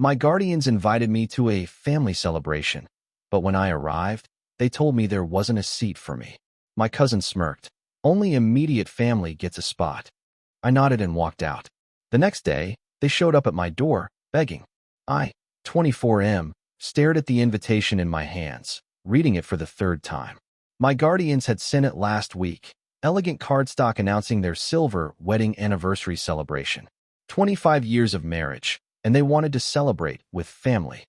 My guardians invited me to a family celebration, but when I arrived, they told me there wasn't a seat for me. My cousin smirked. Only immediate family gets a spot. I nodded and walked out. The next day, they showed up at my door, begging. I, 24M, stared at the invitation in my hands, reading it for the third time. My guardians had sent it last week, elegant cardstock announcing their silver wedding anniversary celebration. 25 years of marriage, and they wanted to celebrate with family.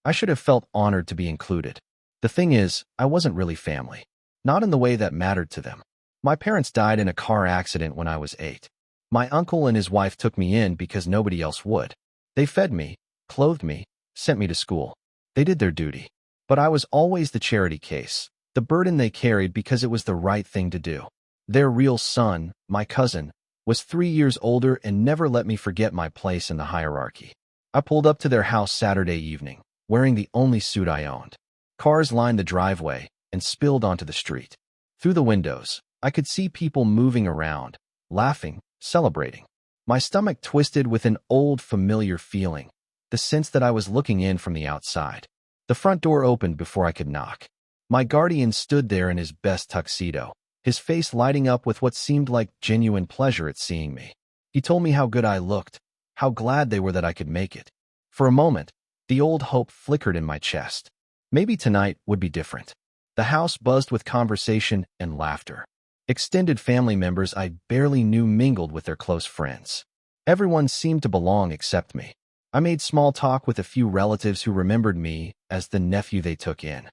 I should have felt honored to be included. The thing is, I wasn't really family. Not in the way that mattered to them. My parents died in a car accident when I was 8. My uncle and his wife took me in because nobody else would. They fed me, clothed me, sent me to school. They did their duty. But I was always the charity case, the burden they carried because it was the right thing to do. Their real son, my cousin, was 3 years older and never let me forget my place in the hierarchy. I pulled up to their house Saturday evening, wearing the only suit I owned. Cars lined the driveway and spilled onto the street. Through the windows, I could see people moving around, laughing, celebrating. My stomach twisted with an old familiar feeling, the sense that I was looking in from the outside. The front door opened before I could knock. My guardian stood there in his best tuxedo, his face lighting up with what seemed like genuine pleasure at seeing me. He told me how good I looked, how glad they were that I could make it. For a moment, the old hope flickered in my chest. Maybe tonight would be different. The house buzzed with conversation and laughter. Extended family members I barely knew mingled with their close friends. Everyone seemed to belong except me. I made small talk with a few relatives who remembered me as the nephew they took in.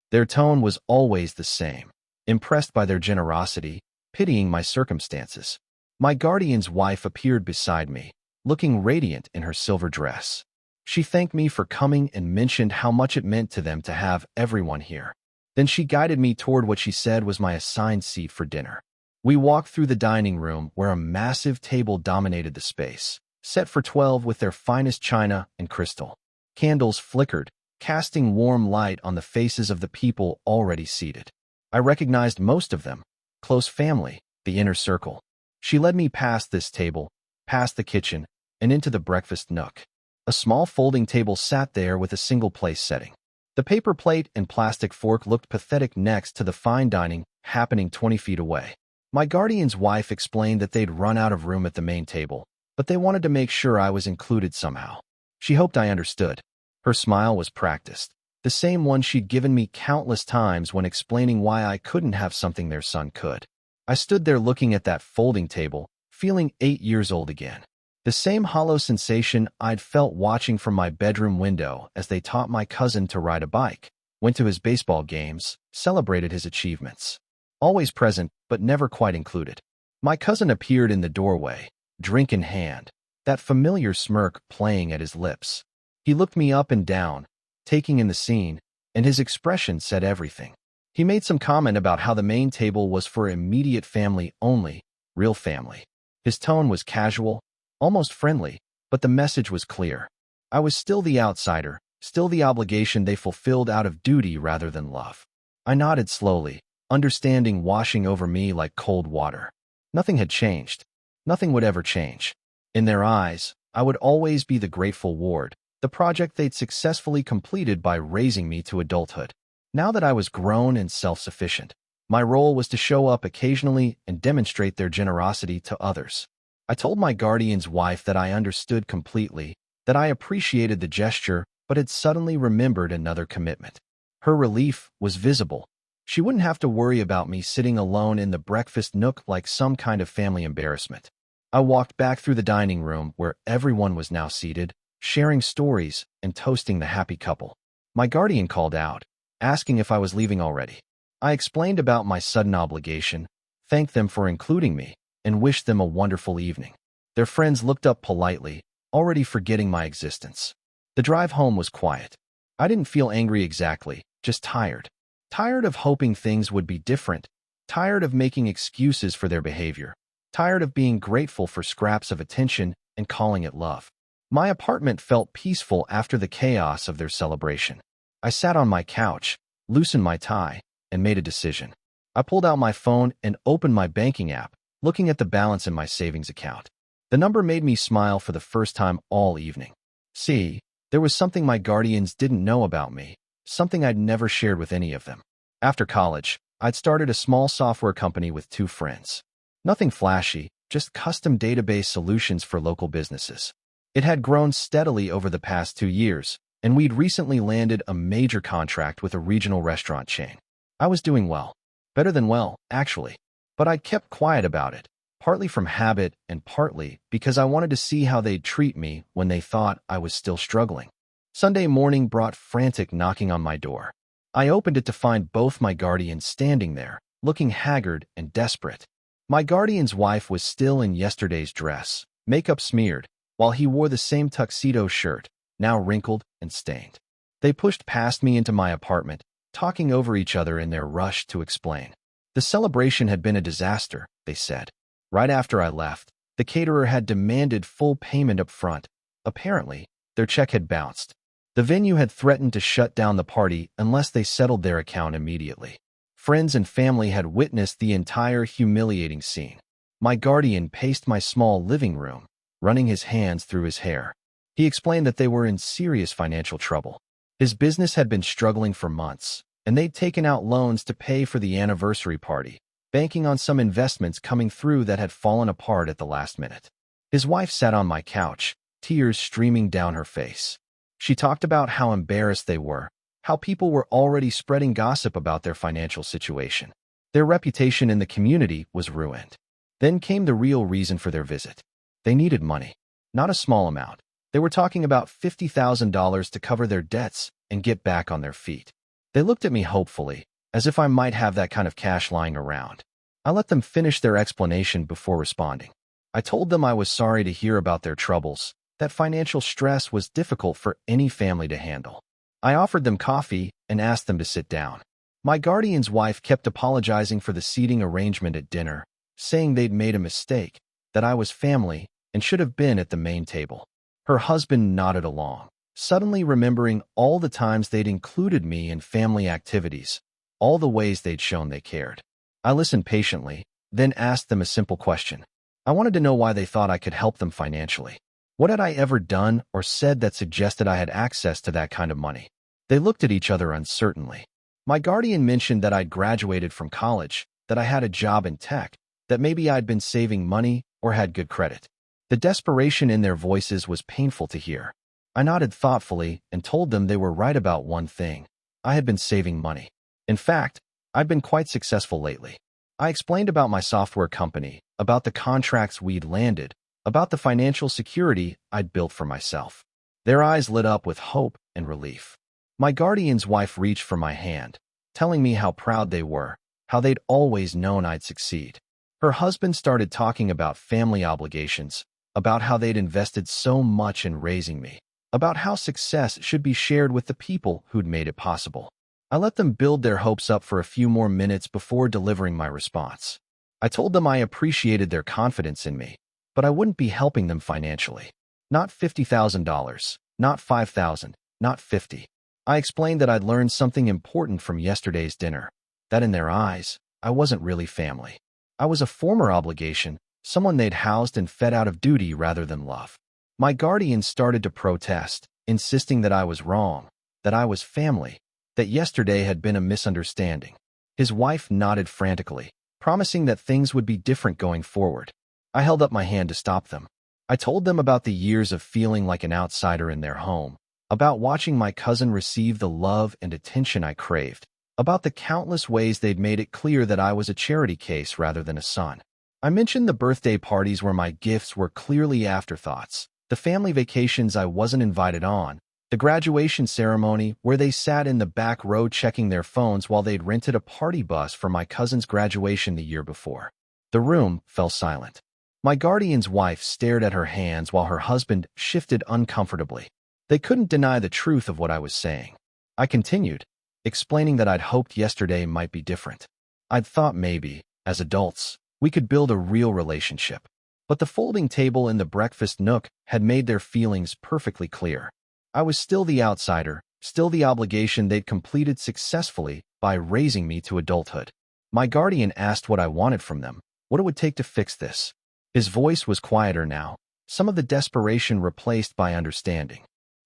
Their tone was always the same, impressed by their generosity, pitying my circumstances. My guardian's wife appeared beside me, looking radiant in her silver dress. She thanked me for coming and mentioned how much it meant to them to have everyone here. Then she guided me toward what she said was my assigned seat for dinner. We walked through the dining room where a massive table dominated the space, set for 12 with their finest china and crystal. Candles flickered, casting warm light on the faces of the people already seated. I recognized most of them. Close family, the inner circle. She led me past this table, past the kitchen, and into the breakfast nook. A small folding table sat there with a single place setting. The paper plate and plastic fork looked pathetic next to the fine dining happening 20 feet away. My guardian's wife explained that they'd run out of room at the main table, but they wanted to make sure I was included somehow. She hoped I understood. Her smile was practiced, the same one she'd given me countless times when explaining why I couldn't have something their son could. I stood there looking at that folding table, feeling 8 years old again. The same hollow sensation I'd felt watching from my bedroom window as they taught my cousin to ride a bike, went to his baseball games, celebrated his achievements. Always present, but never quite included. My cousin appeared in the doorway, drink in hand, that familiar smirk playing at his lips. He looked me up and down, taking in the scene, and his expression said everything. He made some comment about how the main table was for immediate family only, real family. His tone was casual, almost friendly, but the message was clear. I was still the outsider, still the obligation they fulfilled out of duty rather than love. I nodded slowly, understanding washing over me like cold water. Nothing had changed. Nothing would ever change. In their eyes, I would always be the grateful ward, the project they'd successfully completed by raising me to adulthood. Now that I was grown and self-sufficient, my role was to show up occasionally and demonstrate their generosity to others. I told my guardian's wife that I understood completely, that I appreciated the gesture, but had suddenly remembered another commitment. Her relief was visible. She wouldn't have to worry about me sitting alone in the breakfast nook like some kind of family embarrassment. I walked back through the dining room where everyone was now seated, sharing stories and toasting the happy couple. My guardian called out, asking if I was leaving already. I explained about my sudden obligation, thanked them for including me, and wished them a wonderful evening. Their friends looked up politely, already forgetting my existence. The drive home was quiet. I didn't feel angry exactly, just tired. Tired of hoping things would be different, tired of making excuses for their behavior, tired of being grateful for scraps of attention and calling it love. My apartment felt peaceful after the chaos of their celebration. I sat on my couch, loosened my tie, and made a decision. I pulled out my phone and opened my banking app, looking at the balance in my savings account. The number made me smile for the first time all evening. See, There was something my guardians didn't know about me, something I'd never shared with any of them. After college, I'd started a small software company with 2 friends. Nothing flashy, just custom database solutions for local businesses. It had grown steadily over the past 2 years, and we'd recently landed a major contract with a regional restaurant chain. I was doing well. Better than well, actually. But I'd kept quiet about it, partly from habit and partly because I wanted to see how they'd treat me when they thought I was still struggling. Sunday morning brought frantic knocking on my door. I opened it to find both my guardians standing there, looking haggard and desperate. My guardian's wife was still in yesterday's dress, makeup smeared, while he wore the same tuxedo shirt, now wrinkled and stained. They pushed past me into my apartment, talking over each other in their rush to explain. The celebration had been a disaster, they said. Right after I left, the caterer had demanded full payment up front. Apparently, their check had bounced. The venue had threatened to shut down the party unless they settled their account immediately. Friends and family had witnessed the entire humiliating scene. My guardian paced my small living room, running his hands through his hair. He explained that they were in serious financial trouble. His business had been struggling for months, and they'd taken out loans to pay for the anniversary party, banking on some investments coming through that had fallen apart at the last minute. His wife sat on my couch, tears streaming down her face. She talked about how embarrassed they were, how people were already spreading gossip about their financial situation. Their reputation in the community was ruined. Then came the real reason for their visit. They needed money. Not a small amount. They were talking about $50,000 to cover their debts and get back on their feet. They looked at me hopefully, as if I might have that kind of cash lying around. I let them finish their explanation before responding. I told them I was sorry to hear about their troubles, that financial stress was difficult for any family to handle. I offered them coffee and asked them to sit down. My guardian's wife kept apologizing for the seating arrangement at dinner, saying they'd made a mistake, that I was family and should have been at the main table. Her husband nodded along, suddenly remembering all the times they'd included me in family activities, all the ways they'd shown they cared. I listened patiently, then asked them a simple question. I wanted to know why they thought I could help them financially. What had I ever done or said that suggested I had access to that kind of money? They looked at each other uncertainly. My guardian mentioned that I'd graduated from college, that I had a job in tech, that maybe I'd been saving money or had good credit. The desperation in their voices was painful to hear. I nodded thoughtfully and told them they were right about one thing. I had been saving money. In fact, I'd been quite successful lately. I explained about my software company, about the contracts we'd landed, about the financial security I'd built for myself. Their eyes lit up with hope and relief. My guardian's wife reached for my hand, telling me how proud they were, how they'd always known I'd succeed. Her husband started talking about family obligations, about how they'd invested so much in raising me, about how success should be shared with the people who'd made it possible. I let them build their hopes up for a few more minutes before delivering my response. I told them I appreciated their confidence in me, but I wouldn't be helping them financially. Not $50,000, not $5,000, not $50,000. I explained that I'd learned something important from yesterday's dinner, that in their eyes, I wasn't really family. I was a former obligation, someone they'd housed and fed out of duty rather than love. My guardian started to protest, insisting that I was wrong, that I was family, that yesterday had been a misunderstanding. His wife nodded frantically, promising that things would be different going forward. I held up my hand to stop them. I told them about the years of feeling like an outsider in their home, about watching my cousin receive the love and attention I craved, about the countless ways they'd made it clear that I was a charity case rather than a son. I mentioned the birthday parties where my gifts were clearly afterthoughts, the family vacations I wasn't invited on, the graduation ceremony where they sat in the back row checking their phones while they'd rented a party bus for my cousin's graduation the year before. The room fell silent. My guardian's wife stared at her hands while her husband shifted uncomfortably. They couldn't deny the truth of what I was saying. I continued, explaining that I'd hoped yesterday might be different. I'd thought maybe, as adults, we could build a real relationship. But the folding table in the breakfast nook had made their feelings perfectly clear. I was still the outsider, still the obligation they'd completed successfully by raising me to adulthood. My guardian asked what I wanted from them, what it would take to fix this. His voice was quieter now, some of the desperation replaced by understanding.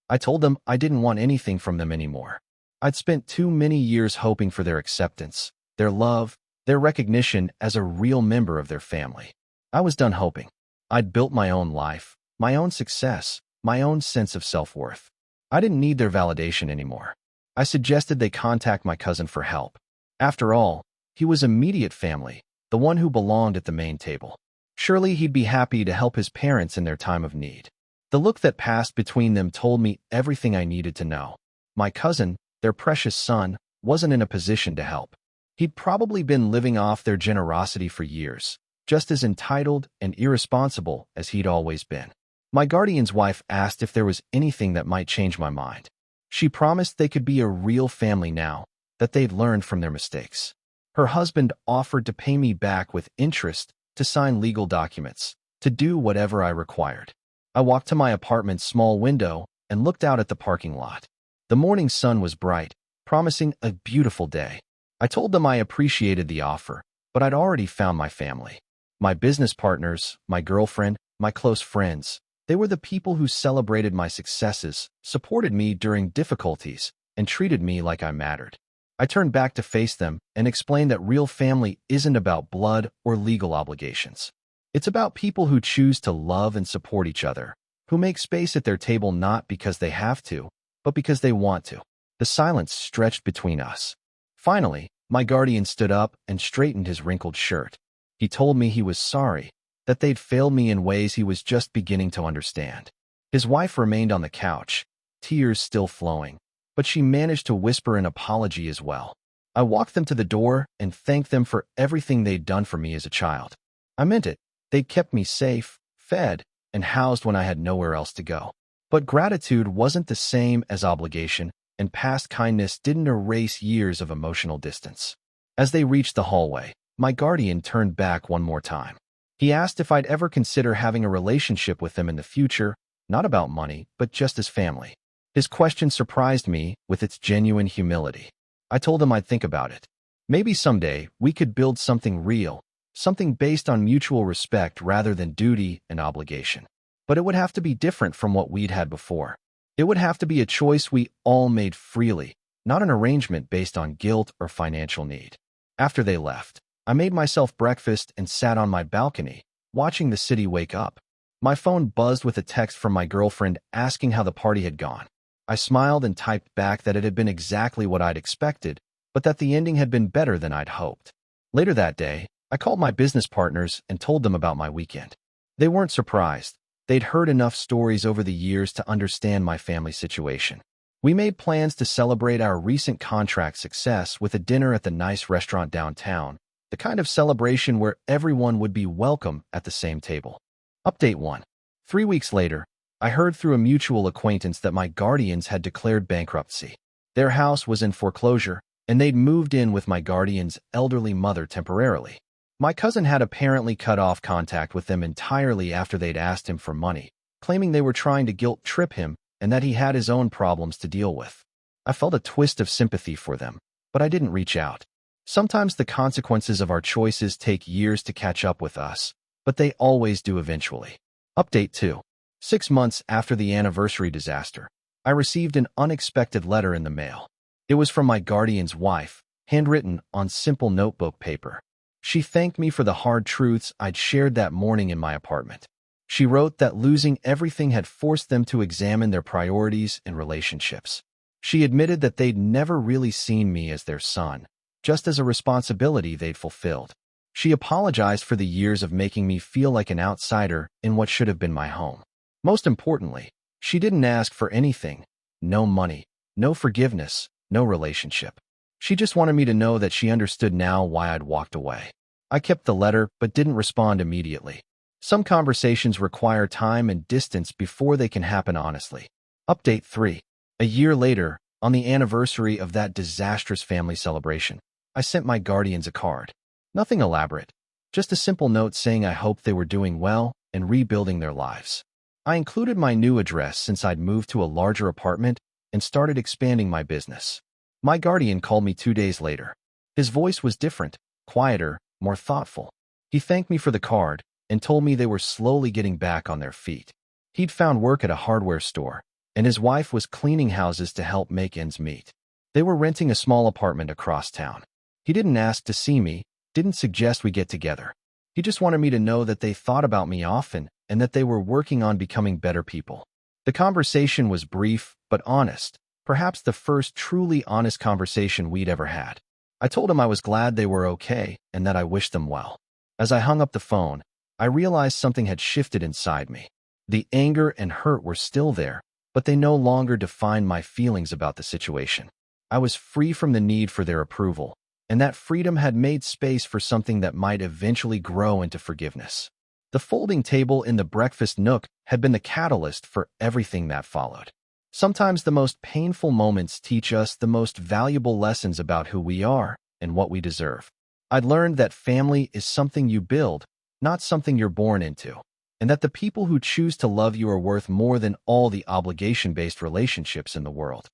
I told them I didn't want anything from them anymore. I'd spent too many years hoping for their acceptance, their love, their recognition as a real member of their family. I was done hoping. I'd built my own life, my own success, my own sense of self-worth. I didn't need their validation anymore. I suggested they contact my cousin for help. After all, he was immediate family, the one who belonged at the main table. Surely he'd be happy to help his parents in their time of need. The look that passed between them told me everything I needed to know. My cousin, their precious son, wasn't in a position to help. He'd probably been living off their generosity for years, just as entitled and irresponsible as he'd always been. My guardian's wife asked if there was anything that might change my mind. She promised they could be a real family now, that they'd learned from their mistakes. Her husband offered to pay me back with interest, to sign legal documents, to do whatever I required. I walked to my apartment's small window and looked out at the parking lot. The morning sun was bright, promising a beautiful day. I told them I appreciated the offer, but I'd already found my family. My business partners, my girlfriend, my close friends. They were the people who celebrated my successes, supported me during difficulties, and treated me like I mattered. I turned back to face them and explained that real family isn't about blood or legal obligations. It's about people who choose to love and support each other, who make space at their table not because they have to, but because they want to. The silence stretched between us. Finally, my guardian stood up and straightened his wrinkled shirt. He told me he was sorry, that they'd failed me in ways he was just beginning to understand. His wife remained on the couch, tears still flowing, but she managed to whisper an apology as well. I walked them to the door and thanked them for everything they'd done for me as a child. I meant it. They'd kept me safe, fed, and housed when I had nowhere else to go. But gratitude wasn't the same as obligation, and past kindness didn't erase years of emotional distance. As they reached the hallway, my guardian turned back one more time. He asked if I'd ever consider having a relationship with them in the future, not about money, but just as family. His question surprised me with its genuine humility. I told him I'd think about it. Maybe someday we could build something real, something based on mutual respect rather than duty and obligation. But it would have to be different from what we'd had before. It would have to be a choice we all made freely, not an arrangement based on guilt or financial need. After they left, I made myself breakfast and sat on my balcony, watching the city wake up. My phone buzzed with a text from my girlfriend asking how the party had gone. I smiled and typed back that it had been exactly what I'd expected, but that the ending had been better than I'd hoped. Later that day, I called my business partners and told them about my weekend. They weren't surprised. They'd heard enough stories over the years to understand my family situation. We made plans to celebrate our recent contract success with a dinner at the nice restaurant downtown, the kind of celebration where everyone would be welcome at the same table. Update 1. 3 weeks later, I heard through a mutual acquaintance that my guardians had declared bankruptcy. Their house was in foreclosure, and they'd moved in with my guardian's elderly mother temporarily. My cousin had apparently cut off contact with them entirely after they'd asked him for money, claiming they were trying to guilt-trip him and that he had his own problems to deal with. I felt a twist of sympathy for them, but I didn't reach out. Sometimes the consequences of our choices take years to catch up with us, but they always do eventually. Update 2. 6 months after the anniversary disaster, I received an unexpected letter in the mail. It was from my guardian's wife, handwritten on simple notebook paper. She thanked me for the hard truths I'd shared that morning in my apartment. She wrote that losing everything had forced them to examine their priorities and relationships. She admitted that they'd never really seen me as their son, just as a responsibility they'd fulfilled. She apologized for the years of making me feel like an outsider in what should have been my home. Most importantly, she didn't ask for anything. No money, no forgiveness, no relationship. She just wanted me to know that she understood now why I'd walked away. I kept the letter but didn't respond immediately. Some conversations require time and distance before they can happen honestly. Update 3. A year later, on the anniversary of that disastrous family celebration, I sent my guardians a card. Nothing elaborate, just a simple note saying I hoped they were doing well and rebuilding their lives. I included my new address since I'd moved to a larger apartment and started expanding my business. My guardian called me 2 days later. His voice was different, quieter, more thoughtful. He thanked me for the card and told me they were slowly getting back on their feet. He'd found work at a hardware store, and his wife was cleaning houses to help make ends meet. They were renting a small apartment across town. He didn't ask to see me, didn't suggest we get together. He just wanted me to know that they thought about me often and that they were working on becoming better people. The conversation was brief but honest, perhaps the first truly honest conversation we'd ever had. I told him I was glad they were okay and that I wished them well. As I hung up the phone, I realized something had shifted inside me. The anger and hurt were still there, but they no longer defined my feelings about the situation. I was free from the need for their approval, and that freedom had made space for something that might eventually grow into forgiveness. The folding table in the breakfast nook had been the catalyst for everything that followed. Sometimes the most painful moments teach us the most valuable lessons about who we are and what we deserve. I'd learned that family is something you build, not something you're born into, and that the people who choose to love you are worth more than all the obligation-based relationships in the world.